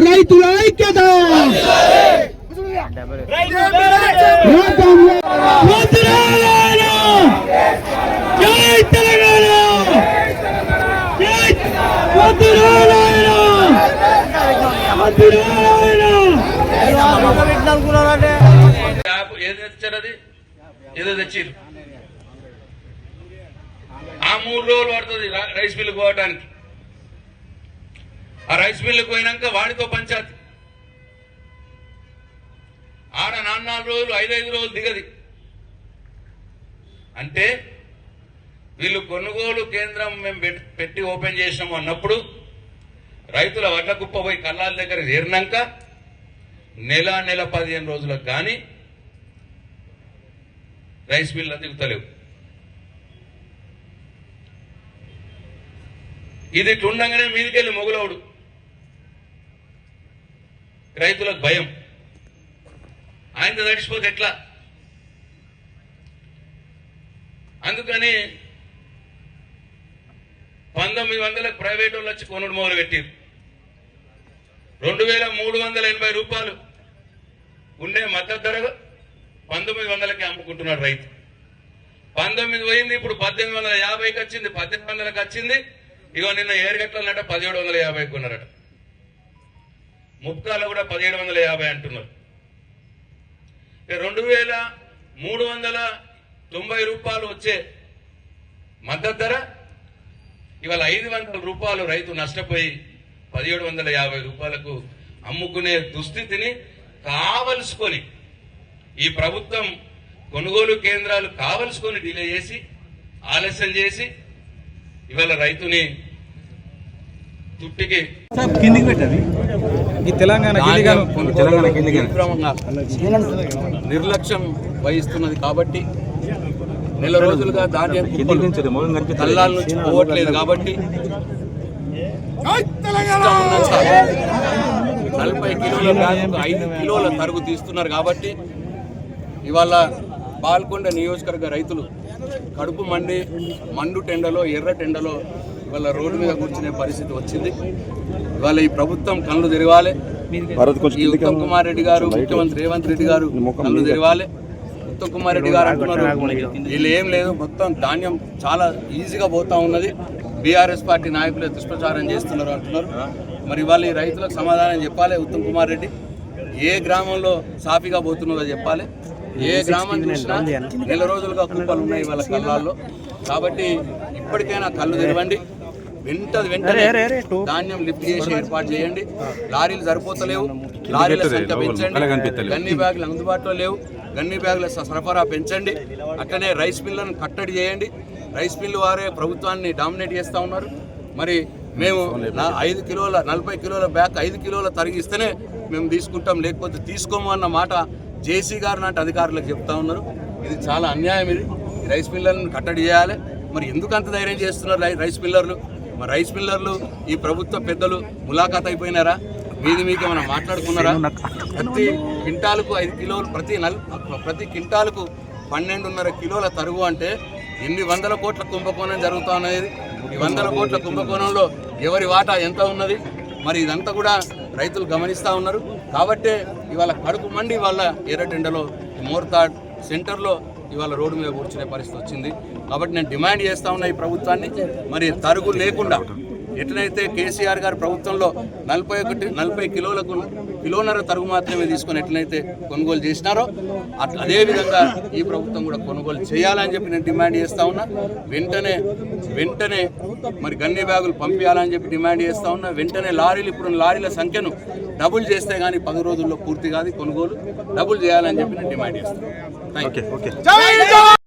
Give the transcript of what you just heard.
రైతుల ఐక్యత జై తెలంగాణ ఏది తెచ్చారు, అది ఏదో తెచ్చిరు. ఆ 3 రోజులు పడుతుంది రైస్ మిల్లు పోవడానికి. ఆ రైస్ మిల్లుకు పోయినాక వాడితో పంచాయతీ. ఆడ 4 రోజులు 5 రోజులు దిగది. అంటే వీళ్ళు కొనుగోలు కేంద్రం మేము పెట్టి ఓపెన్ చేసినాము అన్నప్పుడు రైతుల వడ్ల కుప్ప పోయి కల్లాల దగ్గర చేరినాక నెల 15 రోజులకు కానీ రైస్ మిల్లు దిగుతలేవు. ఇది ఇట్లుండగానే మీదికెళ్ళి మొగులవుడు. రైతులకు భయం, ఆయనతో తడిచిపోతే ఎట్లా. అందుకని 1900లకు ప్రైవేట్ వాళ్ళు వచ్చి కొనుడు మొదలు పెట్టారు. 2380 రూపాయలు ఉండే మద్దతు ధర 1900కి అమ్ముకుంటున్నాడు రైతు. 19 పోయింది, ఇప్పుడు 1850కి వచ్చింది, 1800కి వచ్చింది. ఇగో నిన్న ఏరుగట్లన్నట 1750 కొన్నారట. ముప్కాలో కూడా 1750 అంటున్నారు. 2390 రూపాయలు వచ్చే మద్దతు ధర ఇవాళ 500 రూపాయలు రైతు నష్టపోయి 1750 రూపాయలకు అమ్ముకునే దుస్థితిని కావలసుకొని ఈ ప్రభుత్వం కొనుగోలు కేంద్రాలు కావలసుకొని డిలే చేసి ఆలస్యం చేసి ఇవాళ రైతుని తుట్టికి ఈ తెలంగాణ నిర్లక్ష్యం వహిస్తున్నది. కాబట్టి నెల రోజులుగా ధాన్యం కల్లాల నుంచి పోవట్లేదు. కాబట్టి 40 కిలోల బ్యాగ్ 5 కిలోల తరుగు తీస్తున్నారు. కాబట్టి ఇవాళ పాల్కొండ నియోజకవర్గ రైతులు కడుపు మండు టెండలో ఎర్ర టెండలో ఇవాళ రోడ్డు మీద కూర్చునే పరిస్థితి వచ్చింది. ఇవాళ ఈ ప్రభుత్వం కళ్ళు తెరవాలి. ఈ ఉత్తమ్ కుమార్ రెడ్డి గారు, ముఖ్యమంత్రి రేవంత్ రెడ్డి గారు కళ్ళు తెరవాలి. ఉత్తమ్ కుమార్ రెడ్డి గారు అంటున్నారు వీళ్ళు ఏం లేదు, మొత్తం ధాన్యం చాలా ఈజీగా పోతా ఉన్నది, బీఆర్ఎస్ పార్టీ నాయకులే దుష్ప్రచారం చేస్తున్నారు అంటున్నారు. మరి ఇవాళ ఈ రైతులకు సమాధానం చెప్పాలి ఉత్తమ్ కుమార్ రెడ్డి. ఏ గ్రామంలో సాఫీగా పోతున్నదో చెప్పాలి. ఏ గ్రామం చూసినా నెల రోజులుగా కుప్పలు ఉన్నాయి వాళ్ళ కళ్ళాల్లో. కాబట్టి ఇప్పటికైనా కళ్ళు తెరవండి. వెంటనే ధాన్యం లిఫ్ట్ చేసి ఏర్పాటు చేయండి. లారీలు సరిపోతలేవు, లారీల సంఖ్య పెంచండి. గన్ని బ్యాగులు అందుబాటులో లేవు, గన్ని బ్యాగుల సరఫరా పెంచండి. అట్లనే రైస్ మిల్లను కట్టడి చేయండి. రైస్ మిల్లు వారే ప్రభుత్వాన్ని డామినేట్ చేస్తూ ఉన్నారు. మరి మేము 5 కిలోల 40 కిలోల బ్యాగ్ 5 కిలోల తరిగిస్తేనే మేము తీసుకుంటాం, లేకపోతే తీసుకోము అన్న మాట జేసీ గారు లాంటి అధికారులకు చెప్తా ఉన్నారు. ఇది చాలా అన్యాయం. ఇది రైస్ మిల్లర్లను కట్టడి చేయాలి. మరి ఎందుకు అంత ధైర్యం చేస్తున్నారు రైస్ మిల్లర్లు? మరి రైస్ మిల్లర్లు ఈ ప్రభుత్వ పెద్దలు ములాఖాత్ అయిపోయినారా? మీకు ఏమైనా మాట్లాడుకున్నారా? ప్రతి క్వింటాలకు 5 కిలోలు, ప్రతి క్వింటాలకు 12.5 కిలోల తరుగు అంటే ఎన్ని వందల కోట్ల కుంభకోణం జరుగుతూ ఉన్నది. ఈ 100 కోట్ల కుంభకోణంలో ఎవరి వాటా ఎంత ఉన్నది? మరి ఇదంతా కూడా రైతులు గమనిస్తూ ఉన్నారు. కాబట్టే ఇవాళ కడుపు మండి వాళ్ళ ఎర్రటెండలో మోర్తాడ్ సెంటర్లో ఇవాళ రోడ్డు మీద కూర్చునే పరిస్థితి వచ్చింది. కాబట్టి నేను డిమాండ్ చేస్తూ ఉన్నా ఈ ప్రభుత్వాన్ని, మరి తరుగు లేకుండా ఎట్లయితే కేసీఆర్ గారు ప్రభుత్వంలో 40 కిలోన్నర తరుగు మాత్రమే తీసుకొని ఎట్లయితే కొనుగోలు చేసినారో అదేవిధంగా ఈ ప్రభుత్వం కూడా కొనుగోలు చేయాలని చెప్పి నేను డిమాండ్ చేస్తా ఉన్నా. వెంటనే మరి గన్ని బ్యాగులు పంపించాలని చెప్పి డిమాండ్ చేస్తా ఉన్నా. వెంటనే ఇప్పుడు లారీల సంఖ్యను డబుల్ చేస్తే కానీ 10 రోజుల్లో పూర్తి కాదు కొనుగోలు, డబుల్ చేయాలని చెప్పి నేను డిమాండ్ చేస్తాను. Thank you.